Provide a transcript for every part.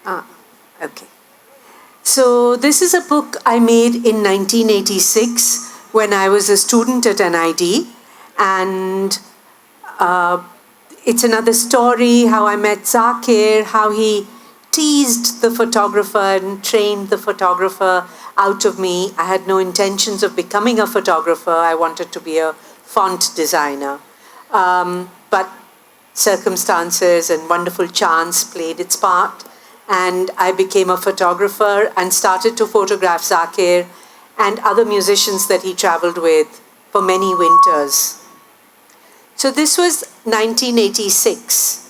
Ah, okay. So this is a book I made in 1986 when I was a student at NID, and it's another story how I met Zakir, how he teased the photographer and trained the photographer out of me. I had no intentions of becoming a photographer. I wanted to be a font designer. But circumstances and wonderful chance played its part. And I became a photographer and started to photograph Zakir and other musicians that he traveled with for many winters. So this was 1986.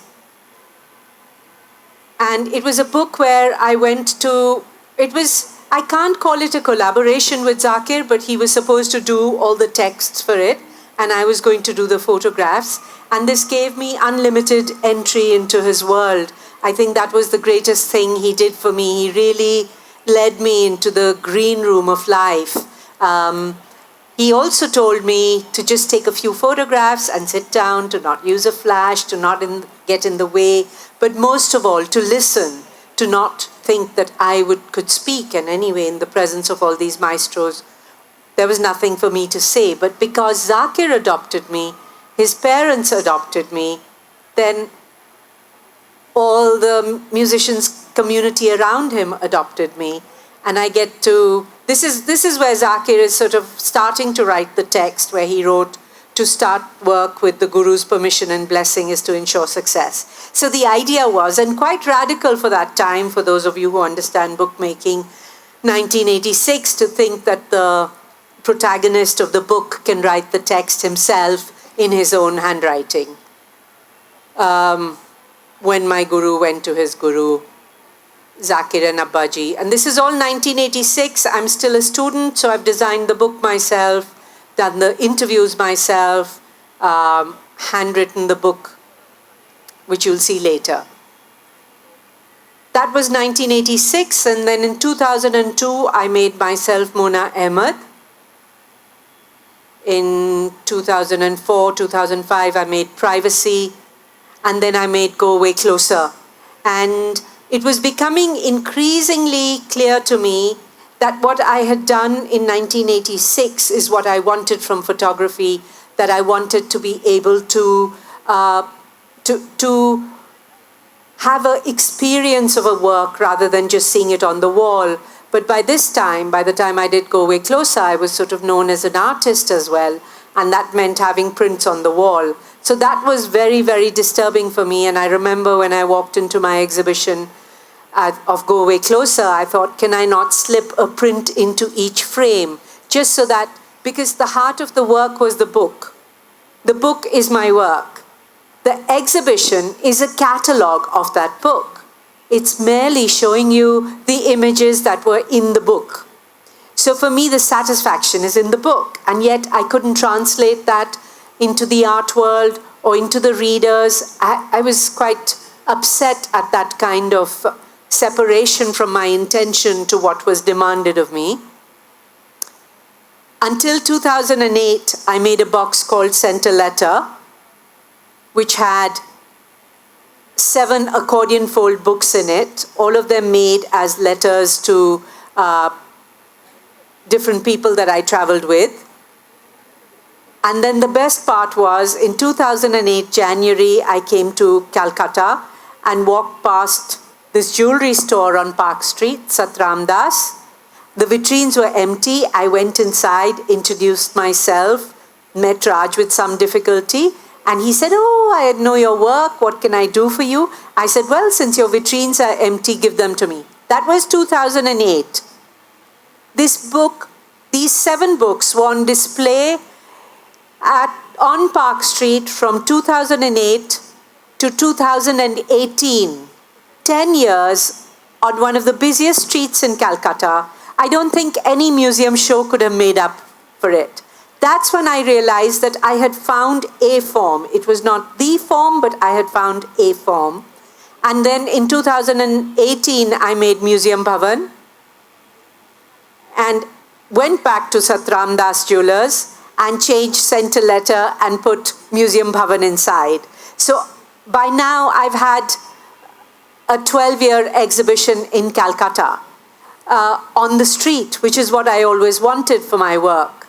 And it was a book where I went to, I can't call it a collaboration with Zakir, but he was supposed to do all the texts for it, and I was going to do the photographs. And this gave me unlimited entry into his world. I think that was the greatest thing he did for me. He really led me into the green room of life. He also told me to just take a few photographs and sit down, to not use a flash, to not get in the way, but most of all, to listen, to not think that I could speak. And anyway, in the presence of all these maestros, there was nothing for me to say. But because Zakir adopted me, his parents adopted me, then all the musicians community around him adopted me. And I get to, this is where Zakir is sort of starting to write the text, where he wrote, to start work with the Guru's permission and blessing is to ensure success. So the idea was, and quite radical for that time, for those of you who understand bookmaking, 1986, to think that the protagonist of the book can write the text himself in his own handwriting. When my guru went to his guru, Zakir and Abbaji. And this is all 1986. I'm still a student, so I've designed the book myself, done the interviews myself, handwritten the book, which you'll see later. That was 1986, and then in 2002, I made myself Mona Ahmed. In 2004, 2005, I made Privacy, and then I made Go Away Closer. And it was becoming increasingly clear to me that what I had done in 1986 is what I wanted from photography, that I wanted to be able to have an experience of a work rather than just seeing it on the wall. But by this time, by the time I did Go Away Closer, I was sort of known as an artist as well, and that meant having prints on the wall. So that was very, very disturbing for me, and I remember when I walked into my exhibition of Go Away Closer, I thought, can I not slip a print into each frame? Just so that, because the heart of the work was the book. The book is my work. The exhibition is a catalogue of that book. It's merely showing you the images that were in the book. So for me, the satisfaction is in the book, and yet I couldn't translate that into the art world or into the readers. I was quite upset at that kind of separation from my intention to what was demanded of me. Until 2008, I made a box called Sent a Letter, which had 7 accordion fold books in it, all of them made as letters to different people that I traveled with. And then the best part was, in 2008, January, I came to Calcutta and walked past this jewelry store on Park Street, Satram Das. The vitrines were empty. I went inside, introduced myself, met Raj with some difficulty, and he said, oh, I know your work. What can I do for you? I said, well, since your vitrines are empty, give them to me. That was 2008. This book, these 7 books were on display on Park Street from 2008 to 2018. 10 years on one of the busiest streets in Calcutta. I don't think any museum show could have made up for it. That's when I realized that I had found a form. It was not the form, but I had found a form. And then in 2018, I made Museum Bhavan and went back to Satram Das Jewelers and changed, sent a letter and put Museum Bhavan inside. So by now I've had a 12-year exhibition in Calcutta on the street, which is what I always wanted for my work.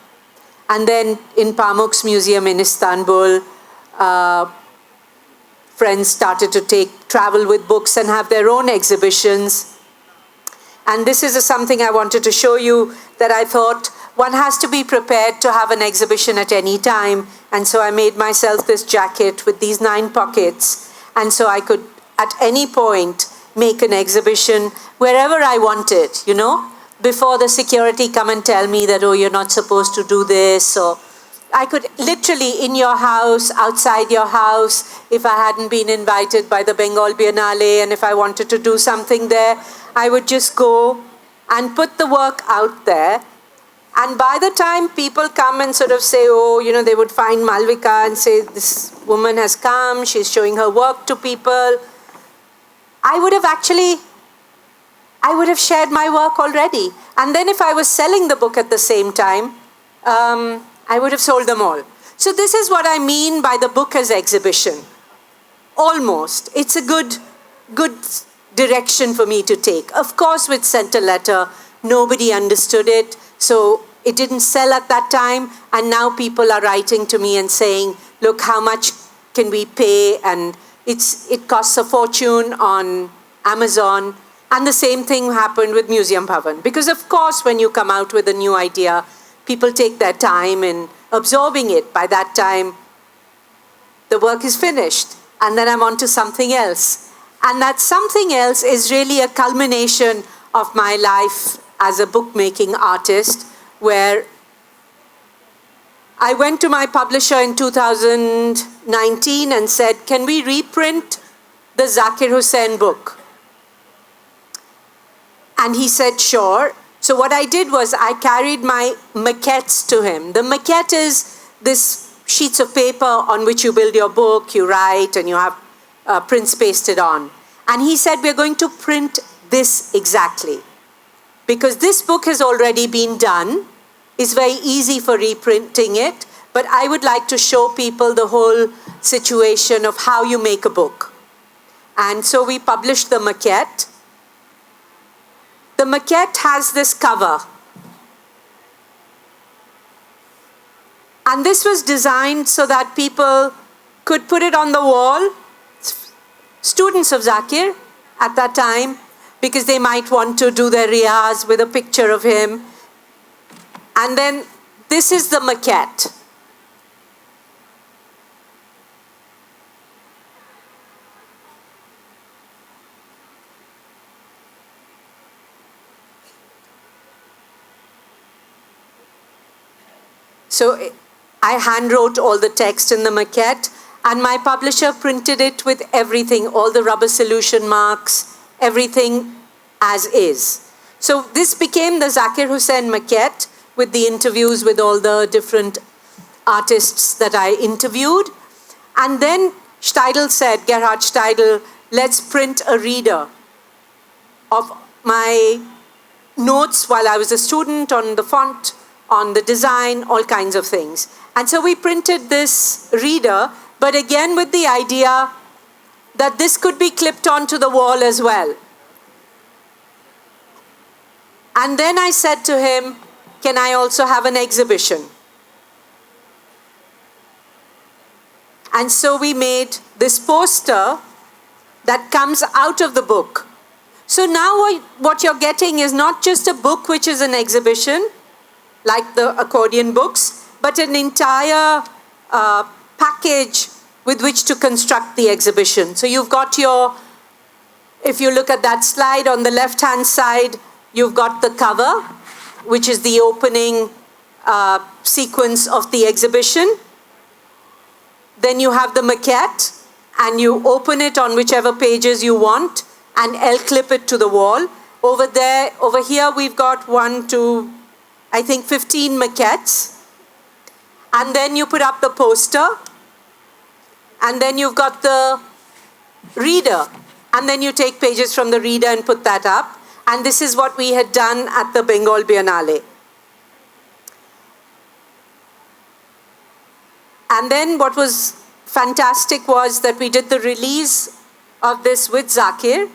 And then in Pamuk's museum in Istanbul, friends started to travel with books and have their own exhibitions. And this is something I wanted to show you, that I thought one has to be prepared to have an exhibition at any time. And so I made myself this jacket with these 9 pockets. And so I could, at any point, make an exhibition wherever I wanted, you know, before the security come and tell me that, oh, you're not supposed to do this. Or I could literally, in your house, outside your house, if I hadn't been invited by the Bengal Biennale, and if I wanted to do something there, I would just go and put the work out there. And by the time people come and sort of say, oh, you know, they would find Malavika and say, this woman has come, she's showing her work to people, I would have shared my work already. And then if I was selling the book at the same time, I would have sold them all. So this is what I mean by the book as exhibition. Almost. It's a good direction for me to take. Of course, with Center Letter, nobody understood it, so it didn't sell at that time, and now people are writing to me and saying, look, how much can we pay? And it costs a fortune on Amazon. And the same thing happened with Museum Bhavan. Because of course, when you come out with a new idea, people take their time in absorbing it. By that time, the work is finished. And then I'm on to something else. And that something else is really a culmination of my life as a bookmaking artist, where I went to my publisher in 2019 and said, can we reprint the Zakir Hussain book? And he said, sure. So what I did was I carried my maquettes to him. The maquette is this sheets of paper on which you build your book, you write, and you have prints pasted on. And he said, we're going to print this exactly. Because this book has already been done. It's very easy for reprinting it. But I would like to show people the whole situation of how you make a book. And so we published the maquette. The maquette has this cover. And this was designed so that people could put it on the wall, students of Zakir at that time, because they might want to do their riyaz with a picture of him. And then this is the maquette. So I hand wrote all the text in the maquette, and my publisher printed it with everything, all the rubber solution marks, everything as is. So this became the Zakir Hussain maquette with the interviews with all the different artists that I interviewed. And then Steidl said, Gerhard Steidl, let's print a reader of my notes while I was a student on the font, on the design, all kinds of things. And so we printed this reader, but again with the idea that this could be clipped onto the wall as well. And then I said to him, can I also have an exhibition? And so we made this poster that comes out of the book. So now what you're getting is not just a book which is an exhibition, like the accordion books, but an entire package with which to construct the exhibition. So you've got your, if you look at that slide on the left-hand side, you've got the cover, which is the opening sequence of the exhibition. Then you have the maquette, and you open it on whichever pages you want, and L-clip it to the wall. Over there, over here, we've got 1, 2, I think 15 maquettes. And then you put up the poster, and then you've got the reader, and then you take pages from the reader and put that up. And this is what we had done at the Bengal Biennale. And then what was fantastic was that we did the release of this with Zakir,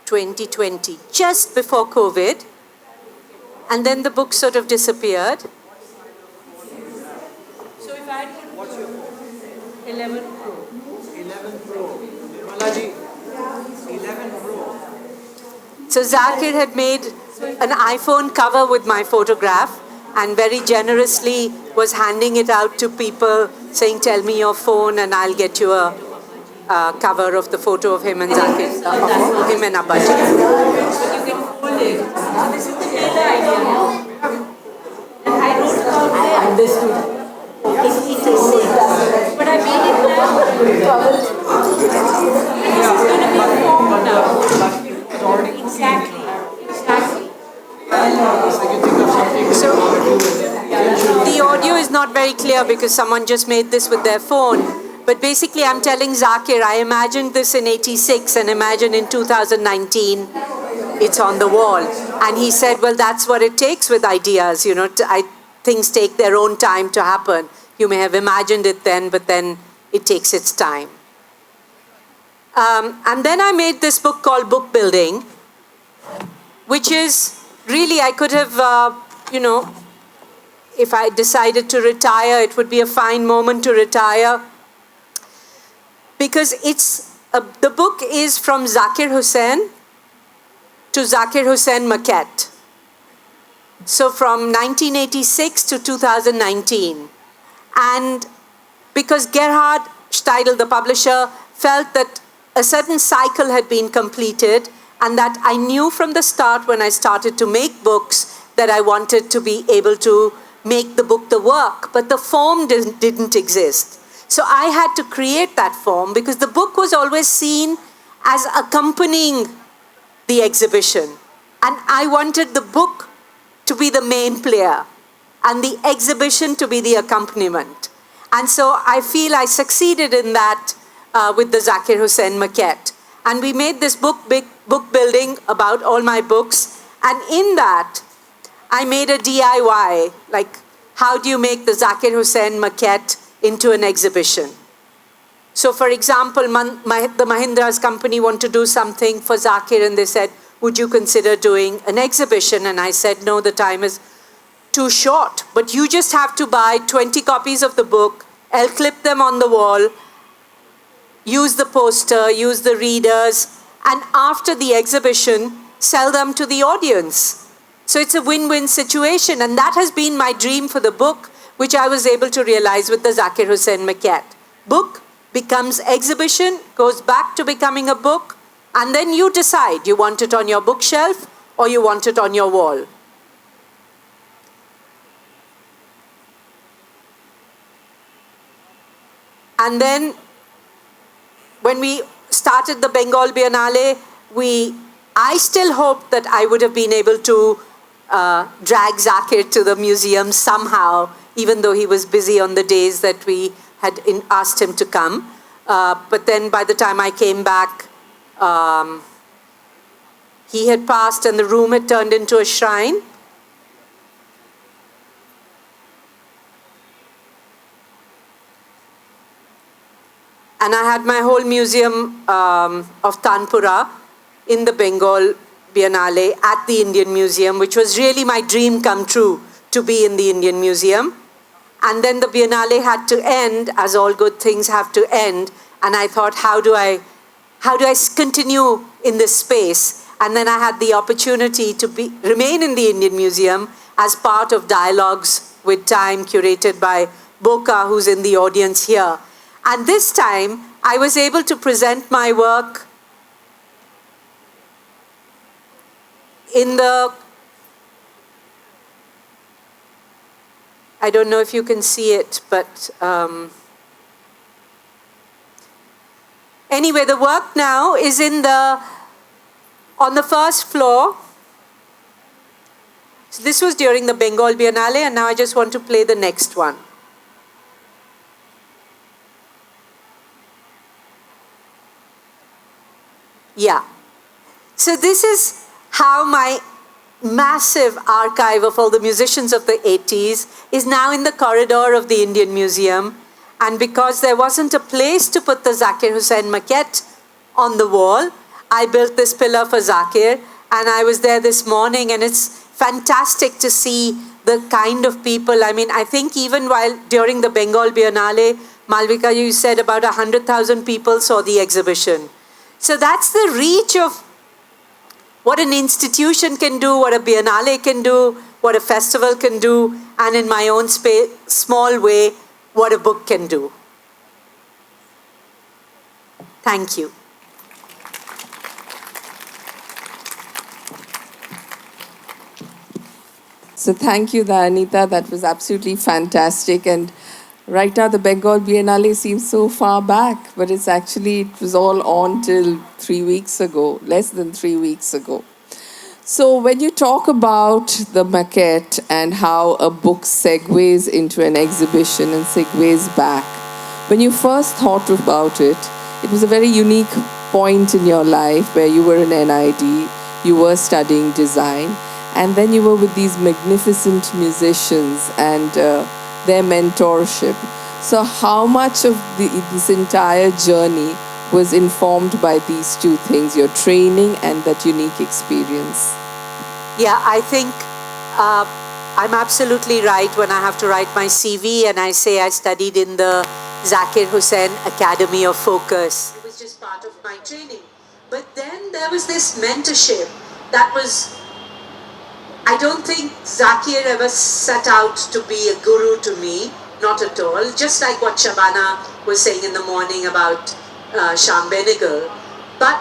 2020, just before COVID. And then the book sort of disappeared. So if I put 11 Pro. 11 Pro. Nirmalaji, 11 Pro. So Zakir had made an iPhone cover with my photograph and very generously was handing it out to people saying, tell me your phone and I'll get you a cover of the photo of him and Zakir, of him and Abbaji. But you can hold it. So this is the data idea. And I wrote about it. Understood. But I made it now. And this is going to be formed now. Exactly. So the audio is not very clear because someone just made this with their phone. But basically I'm telling Zakir, I imagined this in '86 and imagine in 2019 it's on the wall. And he said, well, that's what it takes with ideas. Things take their own time to happen. You may have imagined it then, but then it takes its time. And then I made this book called Book Building, which is really, I could have, if I decided to retire, it would be a fine moment to retire. Because the book is from Zakir Hussain to Zakir Hussain Maquette. So from 1986 to 2019. And because Gerhard Steidl, the publisher, felt that a certain cycle had been completed and that I knew from the start when I started to make books that I wanted to be able to make the book the work, but the form didn't exist. So I had to create that form because the book was always seen as accompanying the exhibition. And I wanted the book to be the main player and the exhibition to be the accompaniment. And so I feel I succeeded in that with the Zakir Hussain Maquette. And we made this book building about all my books. And in that, I made a DIY, like how do you make the Zakir Hussain Maquette into an exhibition? So for example, the Mahindra's company want to do something for Zakir and they said, would you consider doing an exhibition? And I said, no, the time is too short, but you just have to buy 20 copies of the book, I'll clip them on the wall, use the poster, use the readers, and after the exhibition, sell them to the audience. So it's a win-win situation, and that has been my dream for the book, which I was able to realize with the Zakir Hussain Maquette. Book becomes exhibition, goes back to becoming a book, and then you decide you want it on your bookshelf or you want it on your wall. And then when we started the Bengal Biennale, I still hoped that I would have been able to drag Zakir to the museum somehow, even though he was busy on the days that we had asked him to come. But then by the time I came back, he had passed and the room had turned into a shrine. And I had my whole museum of Tanpura in the Bengal Biennale at the Indian Museum, which was really my dream come true, to be in the Indian Museum. And then the Biennale had to end, as all good things have to end. And I thought, how do I continue in this space? And then I had the opportunity to remain in the Indian Museum as part of Dialogues with Time, curated by Boka, who's in the audience here. And this time, I was able to present my work in the, I don't know if you can see it, but anyway, the work now is on the first floor. So this was during the Bengal Biennale, and now I just want to play the next one. Yeah. So this is how my massive archive of all the musicians of the 80s is now in the corridor of the Indian Museum. And because there wasn't a place to put the Zakir Hussain Maquette on the wall, I built this pillar for Zakir, and I was there this morning, and it's fantastic to see the kind of people. I mean, I think even while during the Bengal Biennale, Malvika, you said about 100,000 people saw the exhibition. So that's the reach of what an institution can do, what a biennale can do, what a festival can do, and in my own small way, what a book can do. Thank you. So thank you, Dayanita. That was absolutely fantastic. And right now, the Bengal Biennale seems so far back, but it was all on till 3 weeks ago, less than 3 weeks ago. So when you talk about the maquette and how a book segues into an exhibition and segues back, when you first thought about it, it was a very unique point in your life where you were in NID, you were studying design, and then you were with these magnificent musicians and their mentorship. So how much of this entire journey was informed by these two things, your training and that unique experience? Yeah, I think I'm absolutely right when I have to write my CV and I say I studied in the Zakir Hussain Academy of Focus. It was just part of my training. But then there was this mentorship that was, I don't think Zakir ever set out to be a guru to me, not at all. Just like what Shabana was saying in the morning about Sham Benegal. But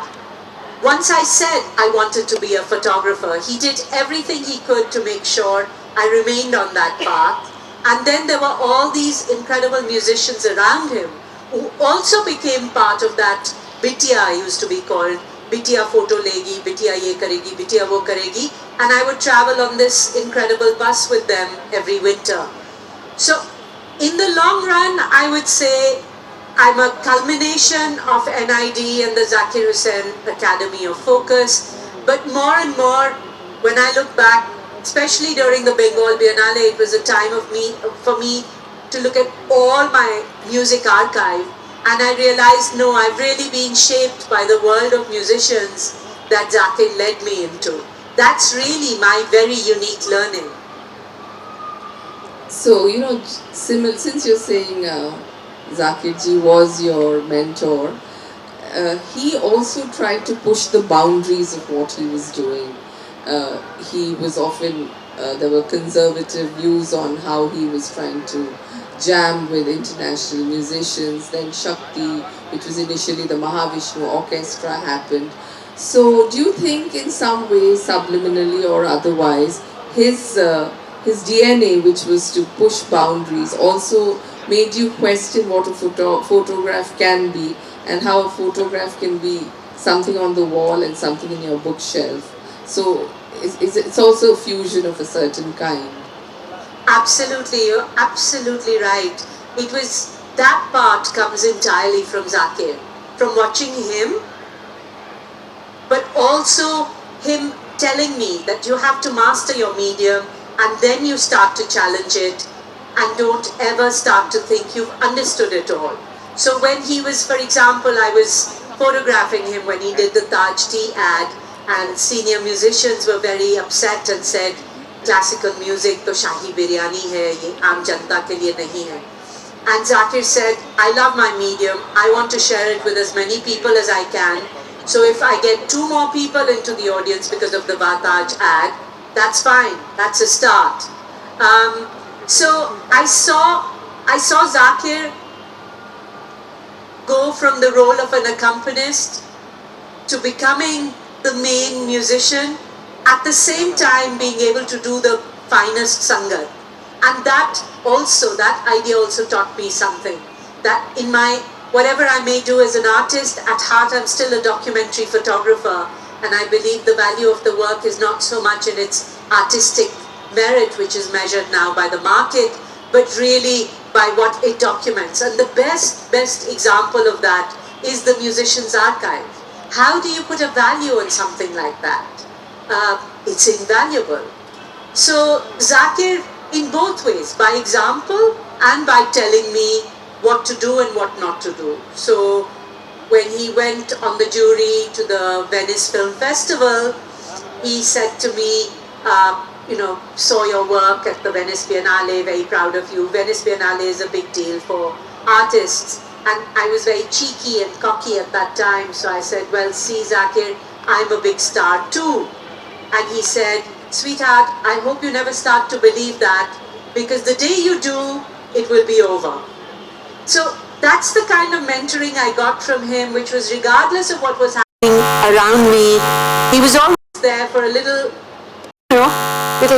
once I said I wanted to be a photographer, he did everything he could to make sure I remained on that path. And then there were all these incredible musicians around him who also became part of that Bitiya, used to be called. Bitiya photo legi, Bitiya ye karegi, Bitiya wo karegi. And I would travel on this incredible bus with them every winter. So in the long run, I would say I'm a culmination of NID and the Zakir Hussain Academy of Focus. But more and more, when I look back, especially during the Bengal Biennale, it was a time for me to look at all my music archive. And I realized, no, I've really been shaped by the world of musicians that Zakir led me into. That's really my very unique learning. So, since you're saying Zakir ji was your mentor, he also tried to push the boundaries of what he was doing. He was often, there were conservative views on how he was trying to jam with international musicians. Then Shakti, which was initially the Mahavishnu Orchestra, happened. So do you think in some way, subliminally or otherwise, his DNA, which was to push boundaries, also made you question what a photograph can be and how a photograph can be something on the wall and something in your bookshelf? So it's also a fusion of a certain kind. Absolutely, you're absolutely right. It was, that part comes entirely from Zakir, from watching him, but also him telling me that you have to master your medium and then you start to challenge it and don't ever start to think you've understood it all. So when he was, for example, I was photographing him when he did the Taj Tea ad, and senior musicians were very upset and said, classical music to shahi biryani hai, ye aam janta ke liye nahi hai. And Zakir said, I love my medium, I want to share it with as many people as I can. So if I get 2 more people into the audience because of the Vataj ad, that's fine, that's a start. So I saw Zakir go from the role of an accompanist to becoming the main musician, at the same time being able to do the finest sangat. And that idea also taught me something. That in my, whatever I may do as an artist, at heart I'm still a documentary photographer. And I believe the value of the work is not so much in its artistic merit, which is measured now by the market, but really by what it documents. And the best example of that is the musician's archive. How do you put a value on something like that? It's invaluable. So Zakir, in both ways, by example and by telling me what to do and what not to do. So when he went on the jury to the Venice Film Festival, he said to me, saw your work at the Venice Biennale, very proud of you. Venice Biennale is a big deal for artists. And I was very cheeky and cocky at that time, so I said, well, see, Zakir, I'm a big star too. And he said, sweetheart, I hope you never start to believe that, because the day you do, it will be over. So that's the kind of mentoring I got from him, which was regardless of what was happening around me, he was always there for a little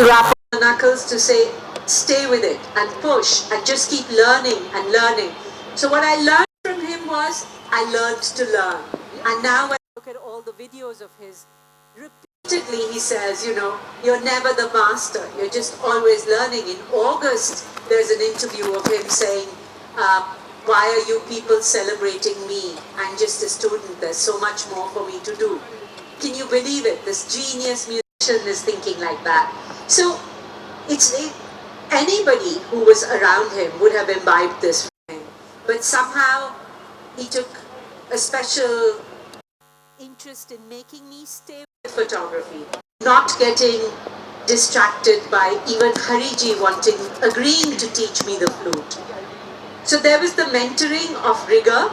rap on the knuckles to say, stay with it and push and just keep learning and learning. So what I learned from him was, I learned to learn. And now when I look at all the videos of his, repeatedly he says, you're never the master, you're just always learning. In August, there's an interview of him saying, why are you people celebrating me? I'm just a student, there's so much more for me to do. Can you believe it? This genius musician is thinking like that. So anybody who was around him would have imbibed this from him. But somehow he took a special interest in making me stay with photography, not getting distracted by even Hariji agreeing to teach me the flute. So there was the mentoring of rigor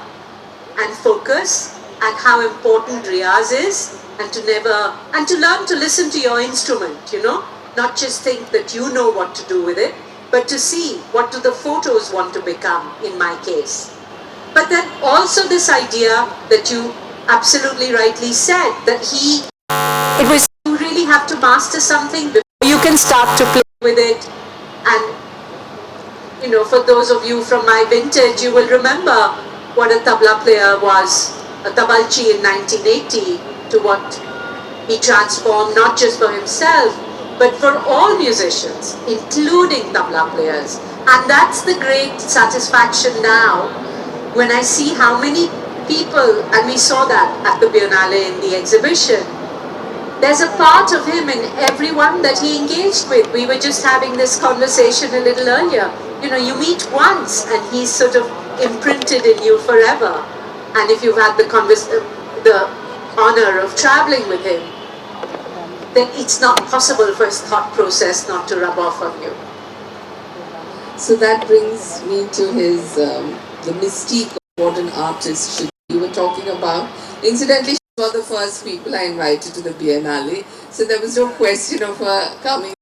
and focus and how important riyaz is, and to learn to listen to your instrument, not just think that you know what to do with it, but to see what do the photos want to become in my case. But then also this idea that you absolutely rightly said, that it was you really have to master something before you can start to play with it. And for those of you from my vintage, you will remember what a tabla player was, a tabalchi in 1980, to what he transformed not just for himself, but for all musicians, including tabla players. And that's the great satisfaction now, when I see how many people, and we saw that at the Biennale in the exhibition, there's a part of him in everyone that he engaged with. We were just having this conversation a little earlier. You meet once and he's sort of imprinted in you forever. And if you've had the honor of traveling with him, then it's not possible for his thought process not to rub off on you. So that brings me to his the mystique of what an artist should be. You were talking about, incidentally, she was the first people I invited to the Biennale, so there was no question of her coming.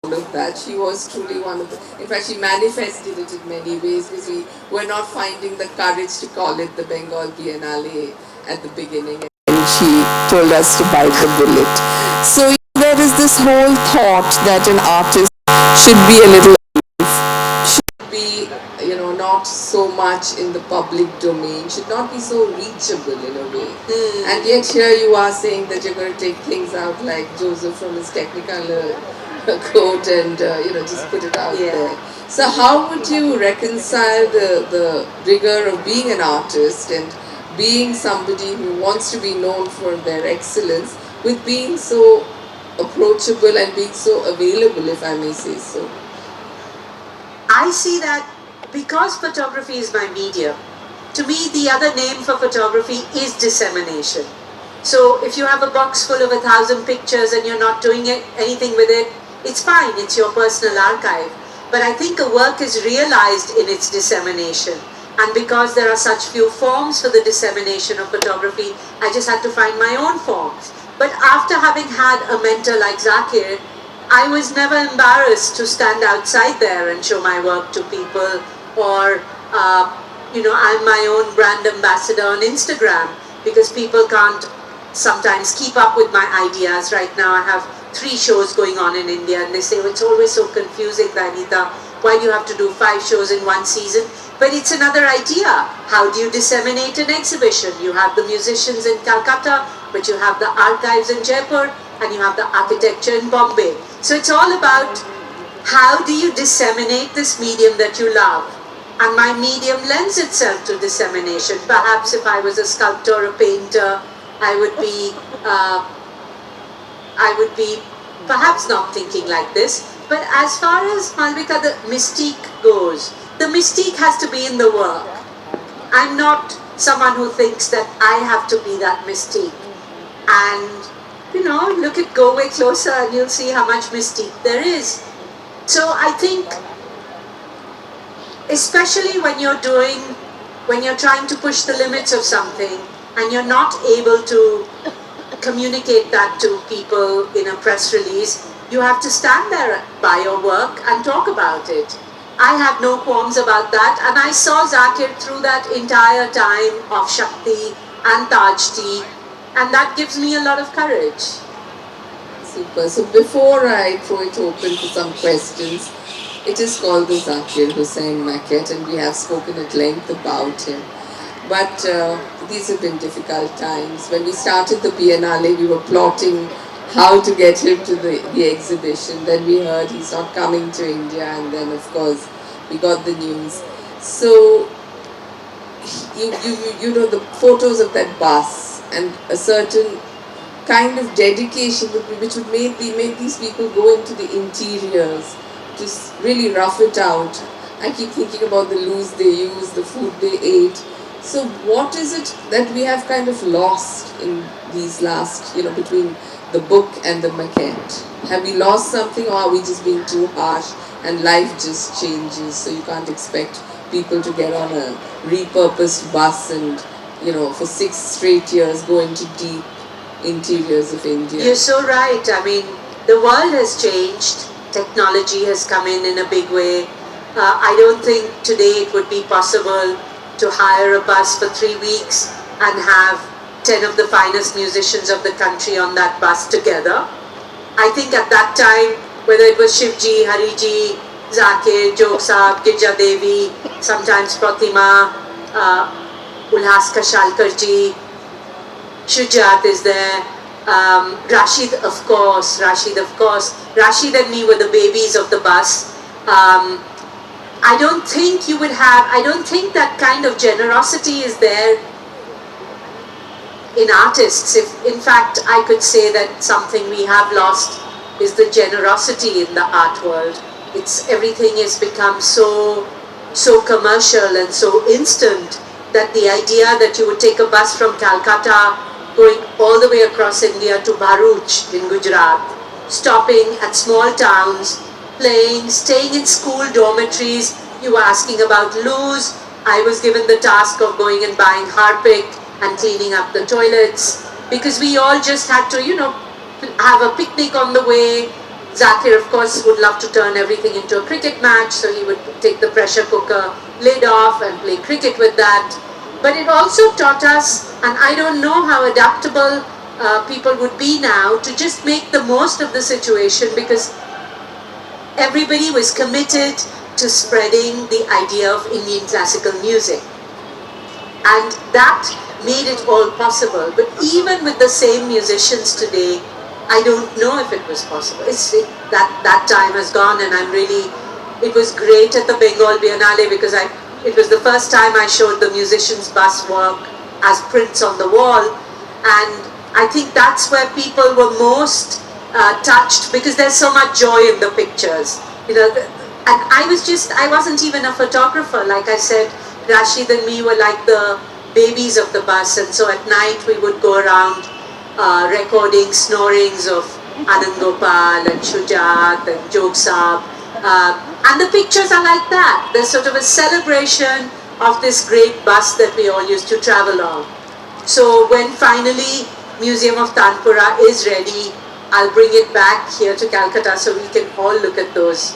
All of that, she was truly one of the, in fact she manifested it in many ways, because we were not finding the courage to call it the Bengal Biennale at the beginning, and she told us to bite the bullet. So there is this whole thought that an artist should be a little, should be not so much in the public domain, should not be so reachable in a way. And yet here you are saying that you're going to take things out like Joseph from his Technicolor quote and just put it out there. So how would you reconcile the rigor of being an artist and being somebody who wants to be known for their excellence with being so approachable and being so available, if I may say so? I see that because photography is my medium, to me the other name for photography is dissemination. So if you have a box full of 1,000 pictures and you're not doing anything with it, it's fine, it's your personal archive. But I think a work is realized in its dissemination. And because there are such few forms for the dissemination of photography, I just had to find my own forms. But after having had a mentor like Zakir, I was never embarrassed to stand outside there and show my work to people, or I'm my own brand ambassador on Instagram, because people can't sometimes keep up with my ideas. Right now I have 3 shows going on in India, and they say, oh, it's always so confusing, Dayanita, why do you have to do 5 shows in one season? But it's another idea. How do you disseminate an exhibition? You have the musicians in Calcutta, but you have the archives in Jaipur, and you have the architecture in Bombay. So it's all about how do you disseminate this medium that you love? And my medium lends itself to dissemination. Perhaps if I was a sculptor or a painter, I would be perhaps not thinking like this. But as far as Malavika, the mystique goes, the mystique has to be in the work. I'm not someone who thinks that I have to be that mystique. And, look at Go Way Closer and you'll see how much mystique there is. So I think, especially when you're trying to push the limits of something and you're not able to communicate that to people in a press release, you have to stand there by your work and talk about it. I have no qualms about that, and I saw Zakir through that entire time of Shakti and Tajti, and that gives me a lot of courage. Super. So before I throw it open for some questions, it is called the Zakir Hussain Maquette, and we have spoken at length about him. But these have been difficult times. When we started the Biennale, we were plotting how to get him to the exhibition. Then we heard he's not coming to India, and then of course we got the news. So you know the photos of that bus and a certain kind of dedication which would make these people go into the interiors to really rough it out. I keep thinking about the loose they used, the food they ate. So what is it that we have kind of lost in these last, between the book and the maquette? Have we lost something, or are we just being too harsh and life just changes, so you can't expect people to get on a repurposed bus and, for 6 straight years go into deep interiors of India? You're so right. I mean, the world has changed. Technology has come in a big way. I don't think today it would be possible to hire a bus for 3 weeks and have 10 of the finest musicians of the country on that bus together. I think at that time, whether it was Shivji, Hariji, Zakir, Jog Saab, Girja Devi, sometimes Pratima, Ulhas Kashalkarji, Shujat is there, Rashid of course. Rashid and me were the babies of the bus. I don't think that kind of generosity is there in artists. In fact, I could say that something we have lost is the generosity in the art world. Everything has become so commercial and so instant that the idea that you would take a bus from Calcutta going all the way across India to Bharuch in Gujarat, stopping at small towns, playing, staying in school dormitories. You were asking about loos. I was given the task of going and buying Harpic and cleaning up the toilets, because we all just had to, have a picnic on the way. Zakir, of course, would love to turn everything into a cricket match, so he would take the pressure cooker lid off and play cricket with that. But it also taught us, and I don't know how adaptable people would be now, to just make the most of the situation, because everybody was committed to spreading the idea of Indian classical music. And that made it all possible. But even with the same musicians today, I don't know if it was possible. That time has gone, and it was great at the Bengal Biennale, because it was the first time I showed the musicians' bus work as prints on the wall, and I think that's where people were most touched, because there's so much joy in the pictures, and I wasn't even a photographer. Like I said, Rashid and me were like the babies of the bus, and so at night we would go around recording snorings of Anand Gopal and Shujat and Jog Saab. And the pictures are like that. There's sort of a celebration of this great bus that we all used to travel on. So when finally Museum of Tanpura is ready, I'll bring it back here to Calcutta so we can all look at those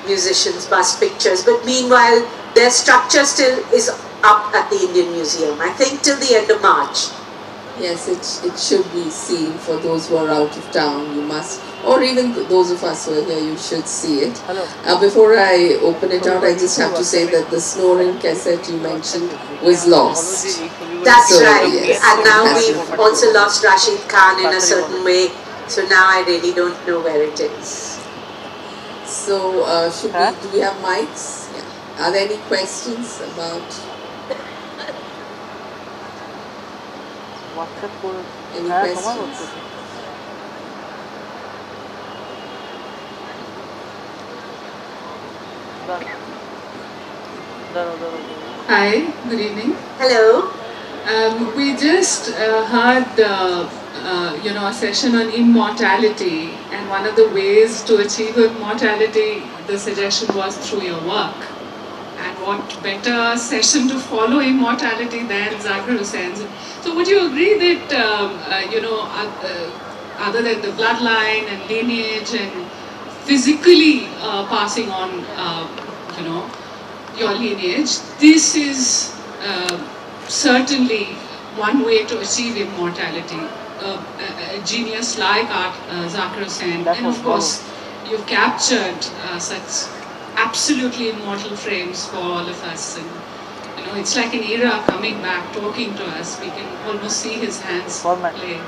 musicians' bus pictures. But meanwhile, their structure still is up at the Indian Museum, I think till the end of March. Yes, it should be seen. For those who are out of town, you must, or even those of us who are here, you should see it. Before I open it out, I just have to say that the snoring cassette you mentioned was lost. That's right. Yes, and now we've also lost Rashid Khan in a certain way. So now I really don't know where it is. So do we have mics? Yeah. Are there any questions about... Any questions? Hi, good evening. Hello. We just heard, a session on immortality, and one of the ways to achieve immortality, the suggestion was through your work. And what better session to follow immortality than Zakir Hussein's? So would you agree that, other than the bloodline and lineage and physically passing on, your lineage, this is certainly one way to achieve immortality. A genius like Zakir Hussain, and of course, you've captured such absolutely immortal frames for all of us. And it's like an era coming back, talking to us. We can almost see his hands play.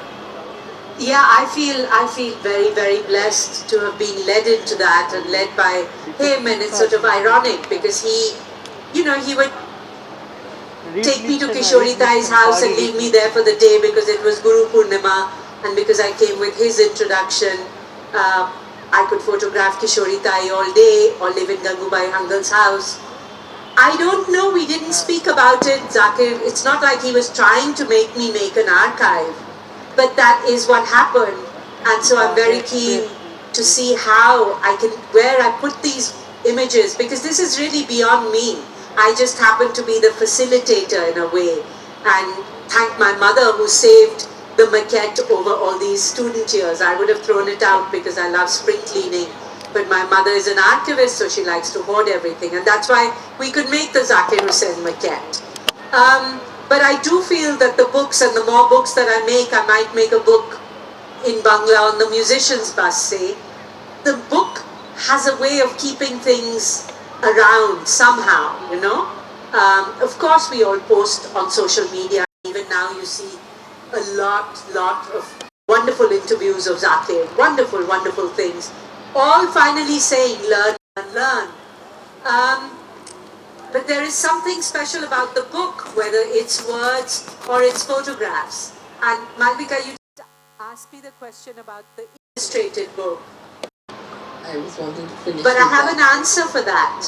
Yeah, I feel very, very blessed to have been led into that and led by him, and it's sort of ironic because he would take me to Kishori Tai's house and leave me there for the day because it was Guru Purnima, and because I came with his introduction, I could photograph Kishori Tai all day or live in Gangubai Hangal's house. I don't know, we didn't speak about it, Zakir. It's not like he was trying to make me make an archive, but that is what happened. And so I'm very keen to see where I put these images, because this is really beyond me. I just happen to be the facilitator in a way, and thank my mother who saved the maquette over all these student years. I would have thrown it out because I love spring cleaning, but my mother is an archivist, so she likes to hoard everything, and that's why we could make the Zakir Hussain maquette. But I do feel that the books, and the more books that I might make a book in Bangla on the musician's bus, say. The book has a way of keeping things around somehow, Of course, we all post on social media. Even now you see a lot of wonderful interviews of Zakir, wonderful, wonderful things, all finally saying learn and learn. But there is something special about the book, whether it's words or it's photographs. And Malavika, you asked me the question about the illustrated book. I was wanting to finish. But I have an answer for that.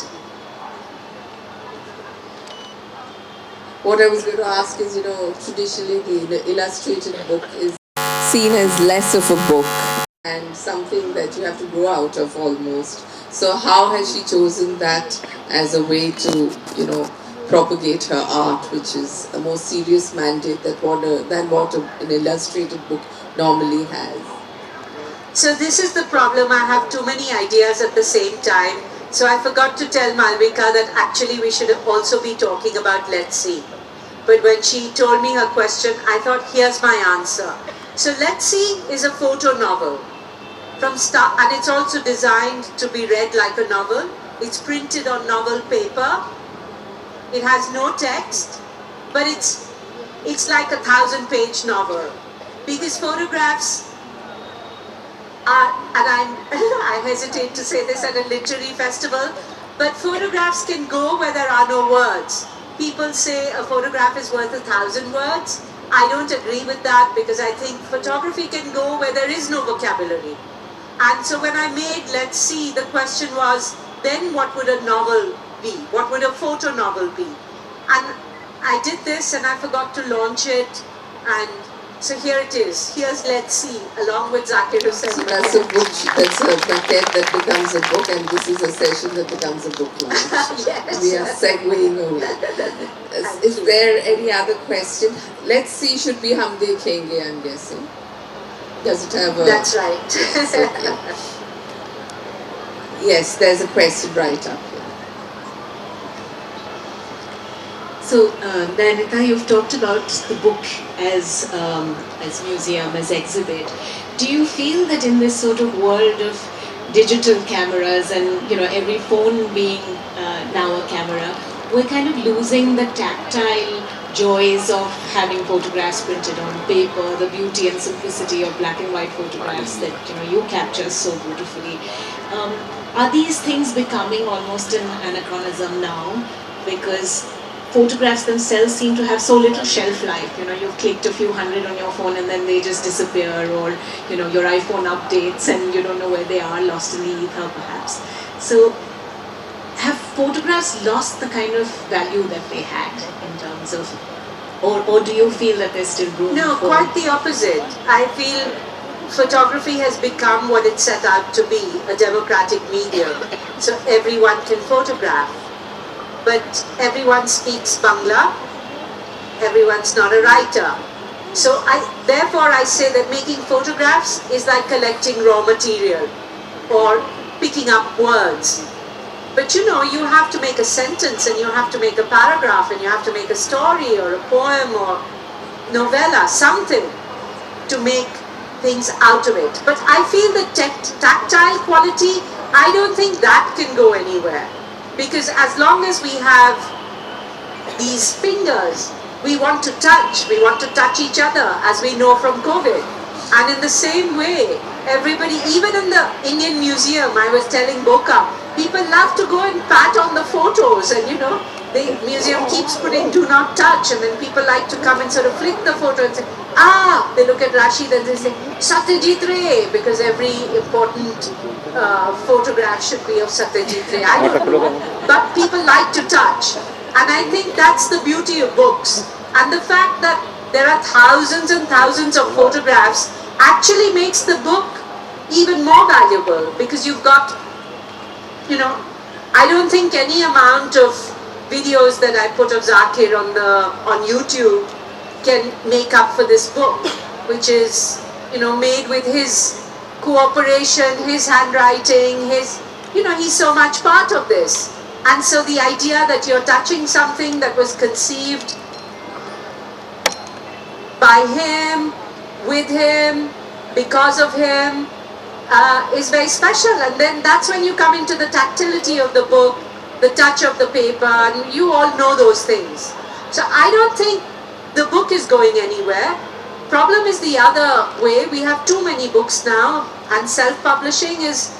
What I was going to ask is, traditionally the illustrated book is seen as less of a book and something that you have to grow out of almost. So how has she chosen that as a way to, propagate her art, which is a more serious mandate than what an illustrated book normally has? So this is the problem. I have too many ideas at the same time. So I forgot to tell Malavika that actually we should also be talking about Let's See. But when she told me her question, I thought, here's my answer. So Let's See is a photo novel from start, and it's also designed to be read like a novel. It's printed on novel paper. It has no text, but it's like a 1,000-page novel, because photographs are, and I hesitate to say this at a literary festival, but photographs can go where there are no words. People say a photograph is worth 1,000 words. I don't agree with that, because I think photography can go where there is no vocabulary. And so when I made Let's See, the question was, then what would a novel be? What would a photo novel be? And I did this and I forgot to launch it, and so here it is. Here's Let's See, along with Zakir Hussain. So that's a book, that's a maquette that becomes a book, and this is a session that becomes a book launch. Yes. We are segueing away. Is there any other question? Let's See should be Hum Dekhenge, I'm guessing. Does it have a... That's right. Yes, okay. Yes, there's a question right up here. So, Dayanita, you've talked about the book as museum, as exhibit. Do you feel that in this sort of world of digital cameras and every phone being now a camera, we're kind of losing the tactile joys of having photographs printed on paper, the beauty and simplicity of black and white photographs that you capture so beautifully? Are these things becoming almost an anachronism now? Because photographs themselves seem to have so little shelf life. You've clicked a few hundred on your phone and then they just disappear, or your iPhone updates and you don't know where they are, lost in the ether perhaps. So have photographs lost the kind of value that they had in terms of or do you feel that there's still room No, for... quite the opposite. I feel photography has become what it set out to be, a democratic medium. So everyone can photograph. But everyone speaks Bangla, everyone's not a writer. So therefore I say that making photographs is like collecting raw material or picking up words. But you know, you have to make a sentence and you have to make a paragraph and you have to make a story or a poem or novella, something to make things out of it. But I feel the tactile quality, I don't think that can go anywhere. Because as long as we have these fingers, we want to touch each other, as we know from COVID. And in the same way, everybody, even in the Indian Museum, I was telling Boka, people love to go and pat on the photos, and you know, the museum keeps putting do not touch, and then people like to come and sort of flick the photo and say, ah, they look at Rashid and they say, Satyajit Ray, because every important photograph should be of Satyajit Ray. I don't know, but people like to touch. And I think that's the beauty of books. And the fact that there are thousands and thousands of photographs actually makes the book even more valuable, because you've got, you know, I don't think any amount of videos that I put of Zakir on YouTube can make up for this book, which is, you know, made with his cooperation, his handwriting, his, you know, he's so much part of this. And so the idea that you're touching something that was conceived by him, with him, because of him, is very special. And then that's when you come into the tactility of the book, the touch of the paper, and you all know those things. So I don't think the book is going anywhere. Problem is the other way. We have too many books now, and self-publishing is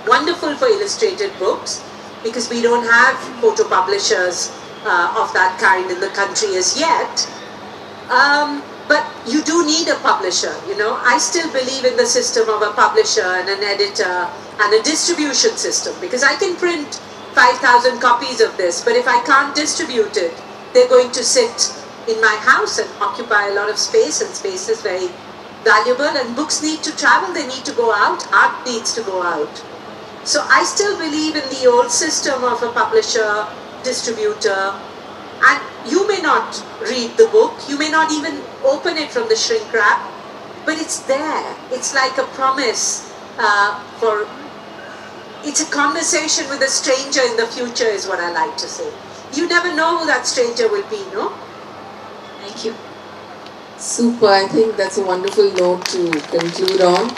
wonderful for illustrated books, because we don't have photo publishers of that kind in the country as yet. But you do need a publisher, you know. I still believe in the system of a publisher and an editor and a distribution system, because I can print 5,000 copies of this, but if I can't distribute it, they're going to sit in my house and occupy a lot of space, and space is very valuable, and books need to travel, they need to go out, art needs to go out. So I still believe in the old system of a publisher, distributor, and you may not read the book, you may not even open it from the shrink wrap, but it's there. It's like a promise it's a conversation with a stranger in the future, is what I like to say. You never know who that stranger will be, no? Thank you. Super, I think that's a wonderful note to conclude on.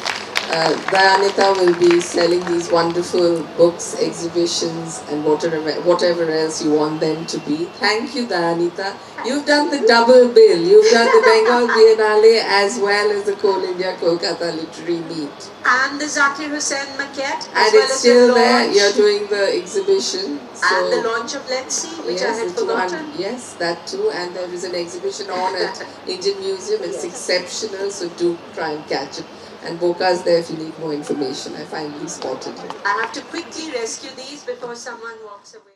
Dayanita will be selling these wonderful books, exhibitions, and whatever else you want them to be. Thank you, Dayanita. You've done the double bill. You've done the Bengal Biennale as well as the Coal India Kolkata Literary Meet. And the Zakir Hussain Maquette, And it's still there. You're doing the exhibition. So and the launch of Let's See, which I had forgotten. Yes, that too. And there is an exhibition on at Indian Museum. It's exceptional, so do try and catch it. And Boka's there if you need more information. I finally spotted it. I have to quickly rescue these before someone walks away.